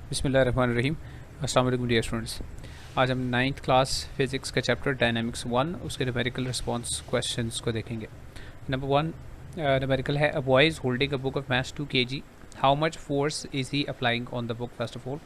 बिस्मिल्लाहिर्रहमानिर्रहीम। अस्सलाम वालेकुम डियर स्टूडेंट्स। आज हम नाइन्थ क्लास फिज़िक्स का चैप्टर डायनामिक्स 1 उसके न्यूमेरिकल रिस्पांस क्वेश्चंस को देखेंगे। नंबर 1 न्यूमेरिकल है, a boy is holding a book of maths 2 kg, how much force is he applying on the book first of all.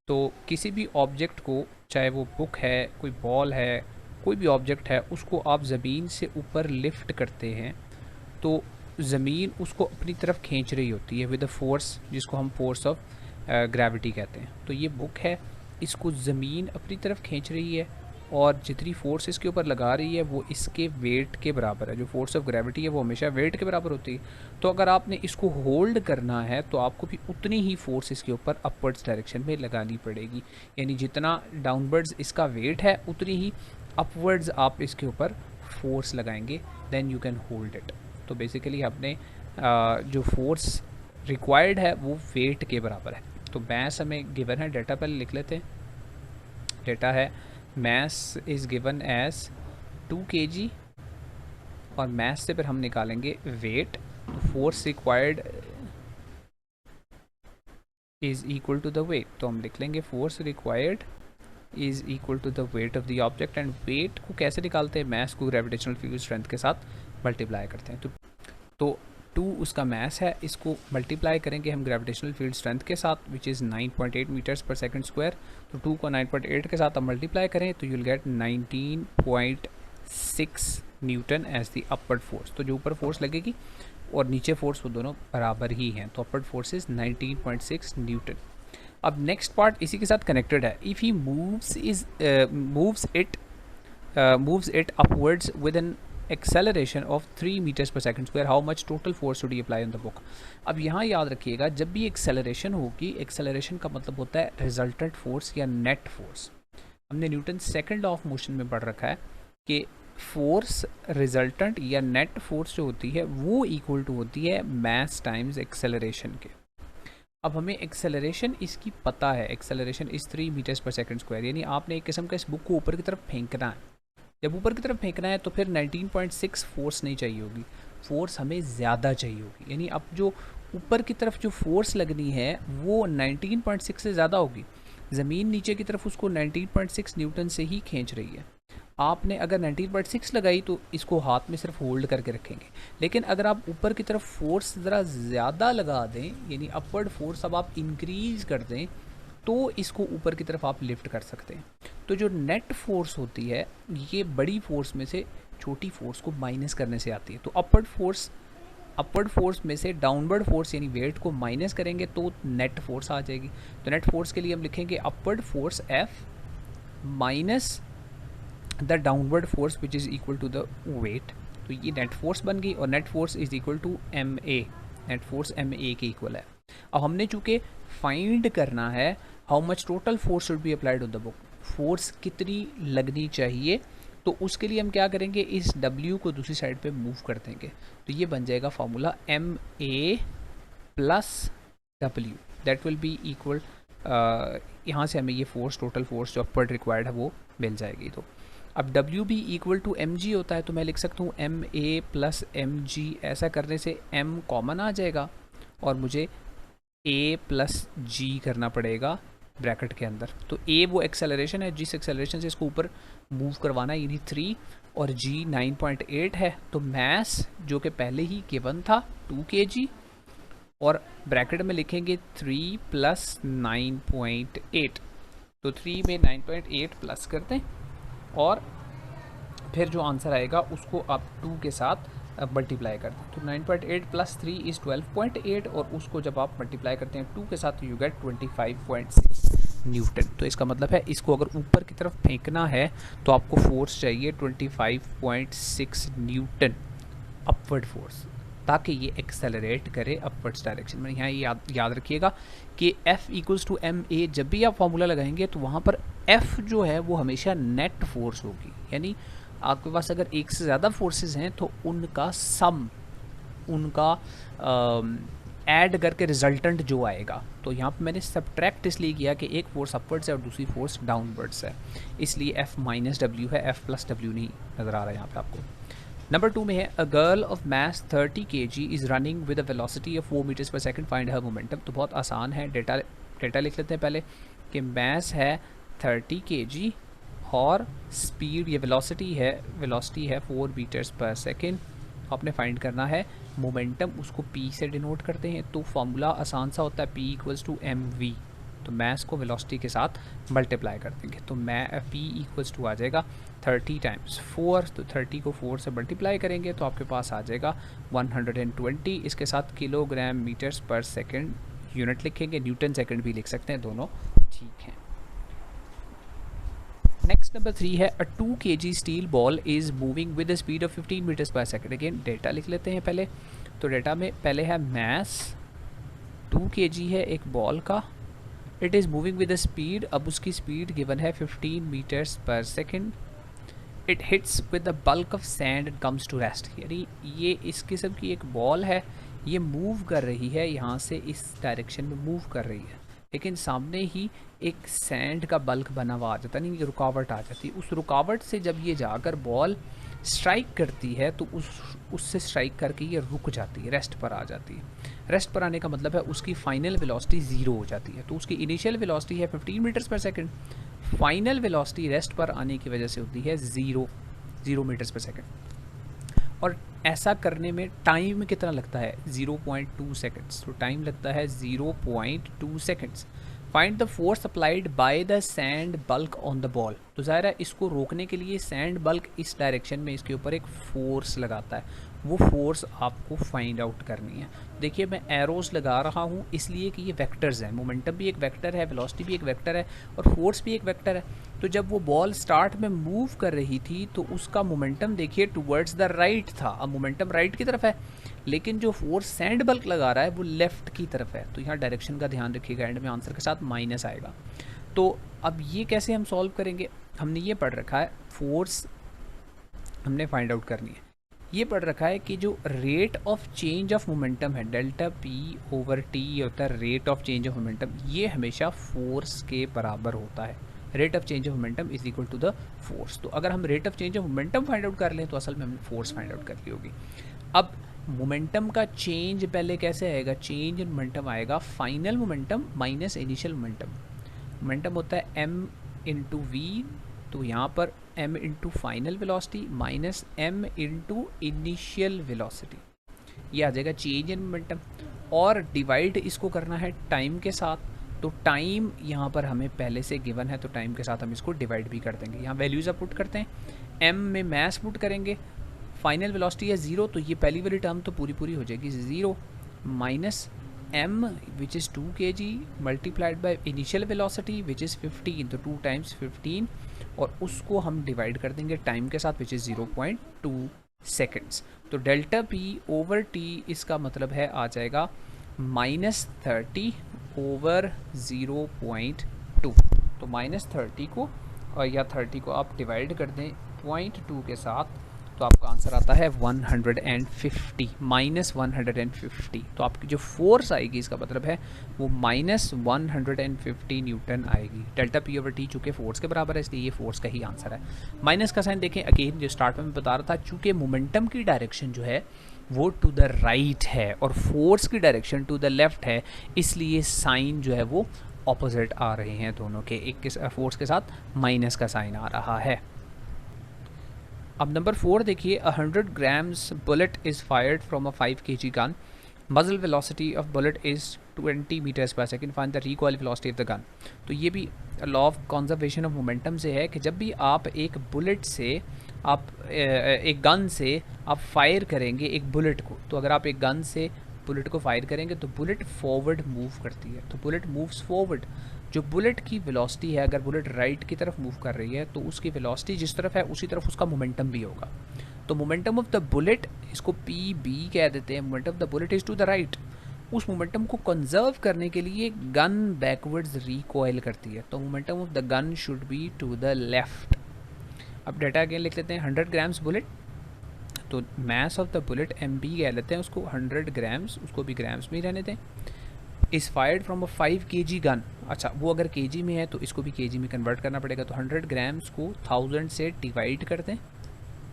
तो किसी भी object को, चाहे वो बुक है, कोई बॉल है, कोई भी ऑब्जेक्ट है, उसको आप ज़मीन से ऊपर लिफ्ट करते हैं तो ज़मीन उसको अपनी तरफ खींच रही होती है विद अ फोर्स, जिसको हम फोर्स ऑफ ग्रेविटी कहते हैं। तो ये बुक है, इसको ज़मीन अपनी तरफ खींच रही है और जितनी फोर्स इसके ऊपर लगा रही है वो इसके वेट के बराबर है। जो फोर्स ऑफ ग्रेविटी है वो हमेशा वेट के बराबर होती है। तो अगर आपने इसको होल्ड करना है तो आपको भी उतनी ही फोर्स इसके ऊपर अपवर्ड्स डायरेक्शन में लगानी पड़ेगी। यानी जितना डाउनवर्ड्स इसका वेट है उतनी ही अपवर्ड्स आप इसके ऊपर फोर्स लगाएंगे, then you can hold it. तो बेसिकली आपने जो फोर्स रिक्वायर्ड है वो वेट के बराबर है। तो मैस हमें गिवन है, डेटा पहले लिख लेते हैं। डेटा है mass is given as 2 kg और मैस से फिर हम निकालेंगे वेट। तो force required is equal to the weight. तो हम लिख लेंगे force required is equal to the weight of the object. And weight को कैसे निकालते हैं? मैस को ग्रेविटेशनल फील्ड स्ट्रेंथ के साथ मल्टीप्लाई करते हैं। तो 2 उसका मैस है, इसको मल्टीप्लाई करेंगे हम ग्रेविटेशनल फील्ड स्ट्रेंथ के साथ, which is 9.8 metres per second square. तो 2 को 9.8 के साथ आप मल्टीप्लाई करें तो you will get 19.6 newton as the upward force. तो जो ऊपर फोर्स लगेगी और नीचे फोर्स वो दोनों बराबर ही हैं। तो अपवर्ड फोर्स इज 19.6 न्यूटन। अब नेक्स्ट पार्ट इसी के साथ कनेक्टेड है। If he moves it upwards with an acceleration of 3 metres per second square, how much total force should he apply on the book. अब यहाँ याद रखिएगा, जब भी एक्सेलरेशन होगी, एक्सेलरेशन का मतलब होता है रिजल्टेंट फोर्स या नेट फोर्स। हमने Newton second law of motion में पढ़ रखा है कि फोर्स रिजल्टेंट या नेट फोर्स जो होती है वो इक्वल टू होती है मैस टाइम्स एक्सेलरेशन के। अब हमें एक्सेलरेशन इसकी पता है, एक्सेलरेशन इस 3 मीटर्स पर सेकंड स्क्वायर। यानी आपने एक किस्म का इस बुक को ऊपर की तरफ फेंकना है। जब ऊपर की तरफ फेंकना है तो फिर 19.6 फोर्स नहीं चाहिए होगी, फोर्स हमें ज़्यादा चाहिए होगी। यानी अब जो ऊपर की तरफ जो फोर्स लगनी है वो 19.6 से ज़्यादा होगी। ज़मीन नीचे की तरफ उसको 19.6 न्यूटन से ही खींच रही है। आपने अगर 19.6 लगाई तो इसको हाथ में सिर्फ होल्ड करके रखेंगे। लेकिन अगर आप ऊपर की तरफ फोर्स ज़रा ज़्यादा लगा दें, यानी अपवर्ड फोर्स अब आप इंक्रीज़ कर दें, तो इसको ऊपर की तरफ आप लिफ्ट कर सकते हैं। तो जो नेट फोर्स होती है ये बड़ी फोर्स में से छोटी फोर्स को माइनस करने से आती है। तो अपवर्ड फोर्स में से डाउनवर्ड फोर्स यानी वेट को माइनस करेंगे तो नेट फोर्स आ जाएगी। तो नेट फोर्स के लिए हम लिखेंगे upward force F minus the downward force which is equal to the weight. तो ये नेट फोर्स बन गई और net force is equal to MA। Net force MA के इक्वल है। अब हमने चूँकि फाइंड करना है how much total force should be applied on the book, force कितनी लगनी चाहिए, तो उसके लिए हम क्या करेंगे, इस W को दूसरी साइड पे मूव कर देंगे। तो ये बन जाएगा formula MA plus W, that will be equal, यहाँ से हमें ये फोर्स, टोटल फोर्स जो अपवर्ड रिक्वायर्ड है वो मिल जाएगी। तो अब W भी इक्वल टू mg होता है, तो मैं लिख सकता हूँ MA प्लस mg। ऐसा करने से m कॉमन आ जाएगा और मुझे A प्लस g करना पड़ेगा ब्रैकेट के अंदर। तो A वो एक्सेलरेशन है, जिस एक्सेलरेशन से इसको ऊपर मूव करवाना है, यानी 3, और g 9.8 है। तो मैस जो कि पहले ही गिवन था 2 kg, और ब्रैकेट में लिखेंगे 3 प्लस 9.8। तो 3 में 9.8 प्लस करते हैं और फिर जो आंसर आएगा उसको आप 2 के साथ मल्टीप्लाई करते हैं। तो 9.8 प्लस 3 इज़ 12.8 और उसको जब आप मल्टीप्लाई करते हैं 2 के साथ यू गेट 25.6 न्यूटन। तो इसका मतलब है इसको अगर ऊपर की तरफ फेंकना है तो आपको फोर्स चाहिए 25.6 न्यूटन अपवर्ड फोर्स, ताकि ये एक्सेलरेट करे अपवर्ड्स डायरेक्शन में। यहाँ याद रखिएगा कि F इक्वल्स टू MA। जब भी आप फार्मूला लगाएंगे तो वहाँ पर F जो है वो हमेशा नेट फोर्स होगी। यानी आपके पास अगर एक से ज़्यादा फोर्सेस हैं तो उनका सम, उनका ऐड करके रिजल्टेंट जो आएगा। तो यहाँ पे मैंने सब्ट्रैक्ट इसलिए किया कि एक फोर्स अपवर्ड्स है और दूसरी फोर्स डाउनवर्ड्स है, इसलिए F माइनस W है, F प्लस W नहीं नज़र आ रहा है यहाँ पे आपको। नंबर 2 में है, a girl of mass 30 kg is running with a velocity of 4 metres per second, find her momentum. तो बहुत आसान है, डेटा डेटा लिख लेते हैं पहले कि मैस है 30 kg और स्पीड ये वेलोसिटी है 4 मीटर्स पर सेकेंड। आपने फाइंड करना है मोमेंटम, उसको p से डिनोट करते हैं, तो फॉर्मूला आसान सा होता है p इक्वल्स टू mv। तो मैस को वेलोसिटी के साथ मल्टीप्लाई कर देंगे तो p इक्वल्स टू आ जाएगा 30 टाइम्स 4, तो 30 को 4 से मल्टीप्लाई करेंगे तो आपके पास आ जाएगा 120। इसके साथ kilogram metres per second unit लिखेंगे, न्यूटन सेकेंड भी लिख सकते हैं, दोनों ठीक हैं। नेक्स्ट नंबर 3 है a 2 kg steel ball is moving with the speed of 15 metres per second. Again data लिख लेते हैं पहले, तो डेटा में पहले है मैस 2 kg है एक बॉल का, it is moving with the speed, अब उसकी स्पीड गिवन है 15 metres per second. It hits with the bulk of sand and comes to rest, यानी ये इस किस्म की एक बॉल है, ये मूव कर रही है, यहाँ से इस डायरेक्शन में मूव कर रही है, लेकिन सामने ही एक सैंड का बल्क बना हुआ आ जाता है, नहीं रुकावट आ जाती है। उस रुकावट से जब ये जाकर बॉल स्ट्राइक करती है तो उससे स्ट्राइक करके ये रुक जाती है, रेस्ट पर आ जाती है। रेस्ट पर आने का मतलब है उसकी फाइनल वेलोसिटी 0 हो जाती है। तो उसकी इनिशियल वेलोसिटी है 15 metres per second, final velocity rest पर आने की वजह से होती है 0 मीटर्स पर सेकंड। और ऐसा करने में टाइम कितना लगता है 0.2 सेकंड्स, तो टाइम लगता है 0.2 seconds. Find the force applied by the sand bulk on the ball, तो ज़ाहिर है इसको रोकने के लिए सैंड बल्क इस डायरेक्शन में इसके ऊपर एक फोर्स लगाता है, वो फोर्स आपको फाइंड आउट करनी है। देखिए मैं एरोस लगा रहा हूँ इसलिए कि ये वेक्टर्स हैं, मोमेंटम भी एक वेक्टर है, वेलोसिटी भी एक वेक्टर है और फोर्स भी एक वेक्टर है। तो जब वो बॉल स्टार्ट में मूव कर रही थी तो उसका मोमेंटम देखिए टुवर्ड्स द राइट था, अब मोमेंटम राइट की तरफ है, लेकिन जो फोर्स सैंड बल्क लगा रहा है वो लेफ़्ट की तरफ है। तो यहाँ डायरेक्शन का ध्यान रखिएगा, एंड में आंसर के साथ माइनस आएगा। तो अब ये कैसे हम सॉल्व करेंगे, हमने ये पढ़ रखा है फोर्स हमने फाइंड आउट करनी है, ये पढ़ रखा है कि जो rate of change of momentum है डेल्टा पी ओवर टी होता है rate of change of momentum, ये हमेशा फोर्स के बराबर होता है। Rate of change of momentum is equal to the force. तो अगर हम rate of change of momentum find out कर लें तो असल में हमने फोर्स फाइंड आउट कर ली होगी। अब मोमेंटम का चेंज पहले कैसे आएगा, चेंज इन मोमेंटम आएगा final momentum minus initial momentum. Momentum होता है m इंटू वी, तो यहाँ पर m into final velocity minus m into initial velocity, ये आ जाएगा चेंज इन मोमेंटम। और डिवाइड इसको करना है टाइम के साथ, तो टाइम यहाँ पर हमें पहले से गिवन है तो टाइम के साथ हम इसको डिवाइड भी कर देंगे। यहाँ वैल्यूज़ अब पुट करते हैं, m में मैस पुट करेंगे, फाइनल वेलोसिटी है 0, तो ये पहली वाली टर्म तो पूरी हो जाएगी 0 minus m which is 2 kg multiplied by initial velocity which is 15, तो 2 टाइम्स 15 और उसको हम डिवाइड कर देंगे टाइम के साथ विच इज़ 0.2 सेकेंड्स। तो डेल्टा p ओवर t इसका मतलब है आ जाएगा -30 ओवर 0.2। तो -30 को और या 30 को आप डिवाइड कर दें 0.2 के साथ तो आपका आंसर आता है 150 -150। तो आपकी जो फोर्स आएगी इसका मतलब है वो -150 न्यूटन आएगी। डेल्टा पी ओवर टी चूँकि फोर्स के बराबर है इसलिए ये फोर्स का ही आंसर है। माइनस का साइन देखें, अगेन जो स्टार्ट में मैं बता रहा था, चूँकि मोमेंटम की डायरेक्शन जो है वो टू द राइट है और फोर्स की डायरेक्शन टू द लेफ्ट है, इसलिए साइन जो है वो ऑपोजिट आ रहे हैं दोनों के, एक के फोर्स के साथ माइनस का साइन आ रहा है। अब नंबर 4 देखिए, 100 grams bullet is fired from a 5 kg gun, muzzle velocity of bullet is 20 metres per second, find the recoil velocity of the gun. तो ये भी law of conservation of momentum से है कि जब भी आप एक बुलेट से आप एक गन से आप फायर करेंगे एक बुलेट को, तो अगर आप एक गन से बुलेट को फायर करेंगे तो बुलेट फॉरवर्ड मूव करती है, तो बुलेट मूव्स फॉरवर्ड। जो बुलेट की वेलोसिटी है, अगर बुलेट राइट की तरफ मूव कर रही है तो उसकी वेलोसिटी जिस तरफ है उसी तरफ उसका मोमेंटम भी होगा। तो मोमेंटम ऑफ द बुलेट, इसको पी बी कह देते हैं, momentum of the bullet is to the right. उस मोमेंटम को कंजर्व करने के लिए गन बैकवर्ड्स रिकॉइल करती है, तो momentum of the gun should be to the left. अब डेटा अगेन लिख लेते हैं, 100 grams बुलेट, तो mass of the bullet M B कह लेते हैं उसको, 100 grams, उसको भी ग्राम्स में ही रहने दें। Is fired from a 5 kg gun, अच्छा वो अगर kg में है तो इसको भी kg में कन्वर्ट करना पड़ेगा, तो 100 grams को 1000 से डिवाइड कर दें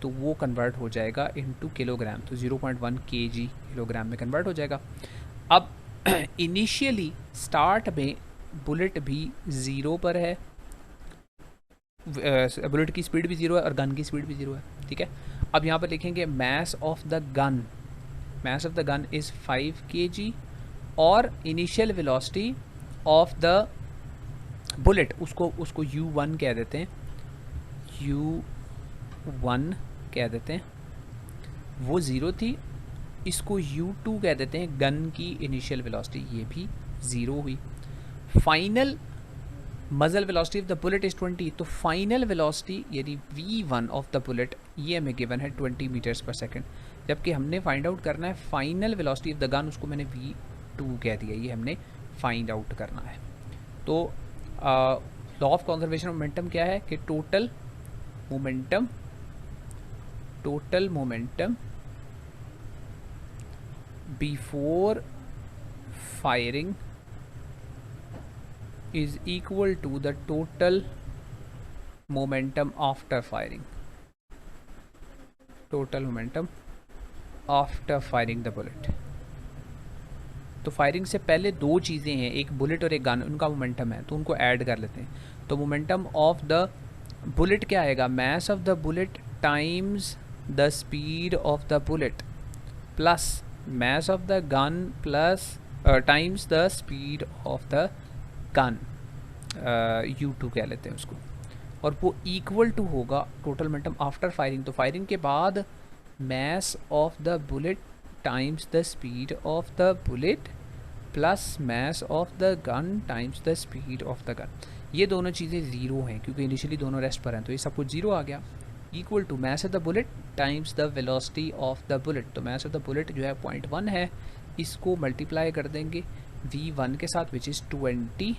तो वो कन्वर्ट हो जाएगा इनटू किलोग्राम, तो 0.1 kg किलोग्राम में कन्वर्ट हो जाएगा। अब इनिशियली स्टार्ट में बुलेट भी 0 पर है, बुलेट की स्पीड भी 0 है और गन की स्पीड भी 0 है, ठीक है। अब यहाँ पर लिखेंगे मास of the gun, mass of the gun is 5 kg और initial velocity of the bullet, उसको u1 कह देते हैं, u1 कह देते हैं, वो 0 थी, इसको u2 कह देते हैं, गन की इनिशियल वेलोसिटी ये भी 0 हुई। फाइनल मजल velocity of the bullet is 20, तो फाइनल वेलोसिटी यानी v1 ऑफ द बुलेट ये हमें गिवन है 20 मीटर्स पर सेकेंड, जबकि हमने फाइंड आउट करना है final velocity of the gun, उसको मैंने v2 कह दिया, ये हमने फाइंड आउट करना है। तो law of conservation of momentum क्या है कि total momentum before firing is equal to the total momentum after firing, total momentum after firing the bullet। तो फायरिंग से पहले दो चीज़ें हैं, एक बुलेट और एक गन, उनका मोमेंटम है, तो उनको ऐड कर लेते हैं। तो मोमेंटम ऑफ द बुलेट क्या आएगा, मास of the bullet times the speed of the bullet plus mass of the gun plus times the speed of the gun, u2 कह लेते हैं उसको, और वो इक्वल टू होगा टोटल मोमेंटम आफ्टर फायरिंग। तो फायरिंग के बाद मास of the bullet times the speed of the bullet plus mass of the gun times the speed of the gun. ये दोनों चीज़ें ज़ीरो हैं क्योंकि इनिशियली दोनों रेस्ट पर हैं, तो ये सब कुछ ज़ीरो आ गया। Equal to mass of the bullet times the velocity of the bullet, तो मास ऑफ द बुलेट जो है 0.1 है, इसको मल्टीप्लाई कर देंगे v1 के साथ विच इज़ 20,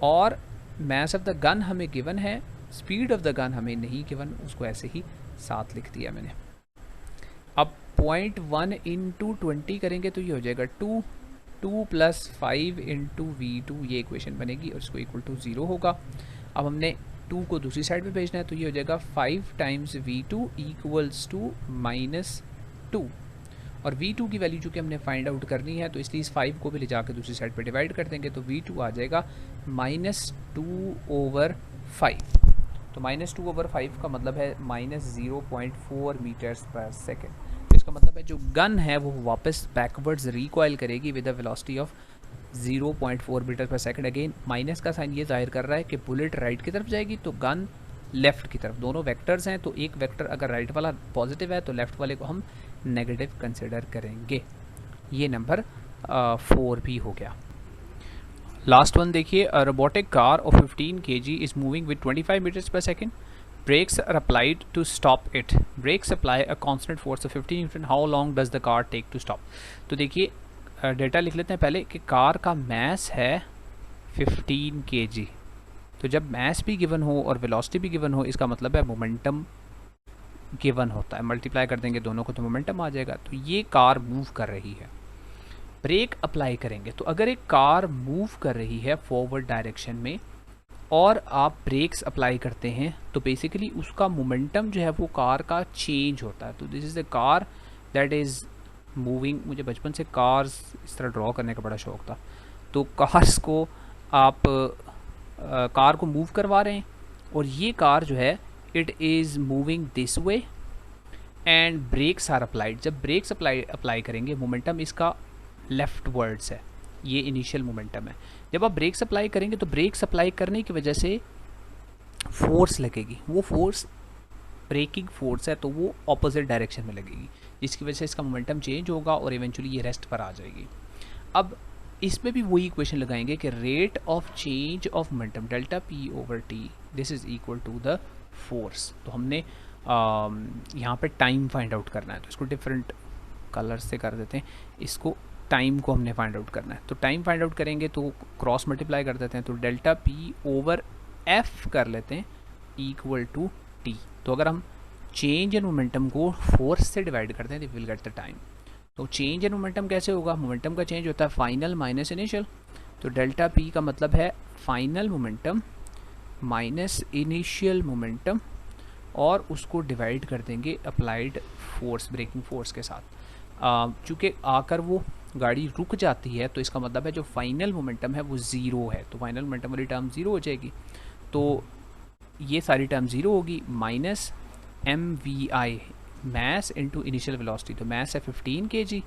और मास ऑफ द गन हमें गिवन है, स्पीड ऑफ द गन हमें नहीं गिवन, उसको ऐसे ही साथ लिख दिया मैंने। अब 0.1 इंटू 20 करेंगे तो ये हो जाएगा 2 प्लस 5 इंटू v2, ये इक्वेशन बनेगी और इसको इक्वल टू 0 होगा। अब हमने 2 को दूसरी साइड पे भेजना है, तो ये हो जाएगा 5 टाइम्स v2 इक्वल्स टू -2, और v2 की वैल्यू चूँकि हमने फाइंड आउट करनी है, तो इसलिए इस 5 को भी ले जाकर दूसरी साइड पे डिवाइड कर देंगे, तो v2 आ जाएगा -2/5। तो -2/5 का मतलब है -0.4 मीटर्स पर सेकेंड। तो इसका मतलब है जो गन है वो वापस बैकवर्ड्स रिकॉइल करेगी with a velocity of 0.4 metre per second. Again minus का साइन ये जाहिर कर रहा है कि बुलेट राइट की तरफ जाएगी तो गन लेफ़्ट की तरफ, दोनों वेक्टर्स हैं, तो एक वेक्टर अगर राइट वाला पॉजिटिव है तो लेफ़्ट वाले को हम नेगेटिव कंसिडर करेंगे। ये नंबर 4 भी हो गया। लास्ट वन देखिए, a robotic car of 15 kg is moving with 25 metres per second, brakes are applied to stop it, brakes apply a constant force of 15 newton, how long does the car take to stop. तो देखिए data लिख लेते हैं पहले कि car का मास है 15 kg, तो जब मास भी गिवन हो और वेलोसिटी भी गिवन हो, इसका मतलब है मोमेंटम गिवन होता है, मल्टीप्लाई कर देंगे दोनों को तो मोमेंटम आ जाएगा। तो ये कार मूव कर रही है, ब्रेक अप्लाई करेंगे, तो अगर एक कार मूव कर रही है फॉरवर्ड डायरेक्शन में और आप ब्रेक्स अप्लाई करते हैं तो बेसिकली उसका मोमेंटम जो है वो कार का चेंज होता है। तो this is the car that is moving. मुझे बचपन से कार्स इस तरह ड्रॉ करने का बड़ा शौक था, तो कार्स को आप कार को मूव करवा रहे हैं और ये कार जो है it is moving this way and brakes are applied. जब ब्रेक्स अप्लाई करेंगे मोमेंटम इसका लेफ्ट वर्ड्स है, ये इनिशियल मोमेंटम है। जब आप ब्रेक्स अप्लाई करेंगे तो ब्रेक्स अप्लाई करने की वजह से फोर्स लगेगी, वो फोर्स ब्रेकिंग फोर्स है, तो वो ऑपोजिट डायरेक्शन में लगेगी, जिसकी वजह से इसका मोमेंटम चेंज होगा और इवेंचुअली ये रेस्ट पर आ जाएगी। अब इसमें भी वही इक्वेशन लगाएंगे कि rate of change of momentum delta P over T this is equal to the force. तो हमने यहाँ पे टाइम फाइंड आउट करना है, तो इसको डिफरेंट कलर्स से कर देते हैं, इसको टाइम को हमने फाइंड आउट करना है। तो टाइम फाइंड आउट करेंगे तो क्रॉस मल्टीप्लाई कर देते हैं, तो डेल्टा पी ओवर एफ कर लेते हैं इक्वल टू टी। तो अगर हम चेंज इन मोमेंटम को फोर्स से डिवाइड करते हैं तो विल गेट द टाइम। तो चेंज इन मोमेंटम कैसे होगा, मोमेंटम का चेंज होता है फाइनल माइनस इनिशियल, तो डेल्टा पी का मतलब है final momentum minus initial momentum और उसको डिवाइड कर देंगे अप्लाइड फोर्स ब्रेकिंग फोर्स के साथ। चूँकि आकर वो गाड़ी रुक जाती है तो इसका मतलब है जो फाइनल मोमेंटम है वो ज़ीरो है, तो फाइनल मोमेंटम वाली टर्म ज़ीरो हो जाएगी। तो ये सारी टर्म ज़ीरो होगी, minus mvi mass into initial velocity, तो मास है 15 kg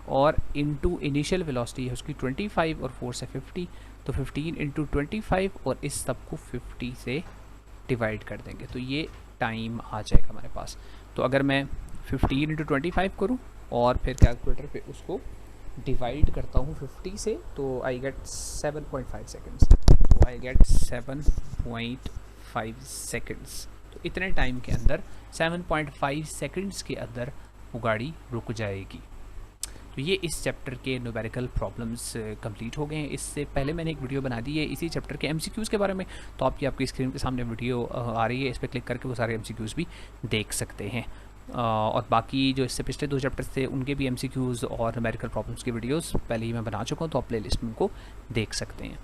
और इनटू इनिशियल वेलोसिटी है उसकी 25 और फोर्स है 50, तो 15 इंटू 25 और इस सब को 50 से डिवाइड कर देंगे तो ये टाइम आ जाएगा हमारे पास। तो अगर मैं 15 इंटू 25 करूँ और फिर कैलकुलेटर पे उसको डिवाइड करता हूँ 50 से, तो आई गेट 7.5 सेकेंड्स, तो आई गेट 7.5 सेकेंड्स। तो इतने टाइम के अंदर 7.5 सेकेंड्स के अंदर वो गाड़ी रुक जाएगी। तो ये इस चैप्टर के न्यूमेरिकल प्रॉब्लम्स कंप्लीट हो गए हैं। इससे पहले मैंने एक वीडियो बना दी है इसी चैप्टर के एमसीक्यूज़ के बारे में, तो आपकी स्क्रीन के सामने वीडियो आ रही है, इस पर क्लिक करके वो सारे एमसीक्यूज़ भी देख सकते हैं। और बाकी जो इससे पिछले 2 चैप्टर्स थे उनके भी एमसीक्यूज़ और न्यूमेरिकल प्रॉब्लम्स की वीडियोस पहले ही मैं बना चुका हूँ, तो आप प्ले लिस्ट में उनको देख सकते हैं।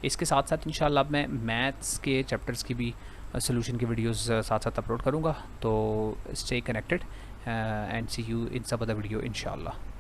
इसके साथ साथ इंशाल्लाह मैं मैथ्स के चैप्टर्स की भी सोल्यूशन की वीडियोस साथ साथ अपलोड करूँगा। तो stay connected and see you in some other video इंशाल्लाह।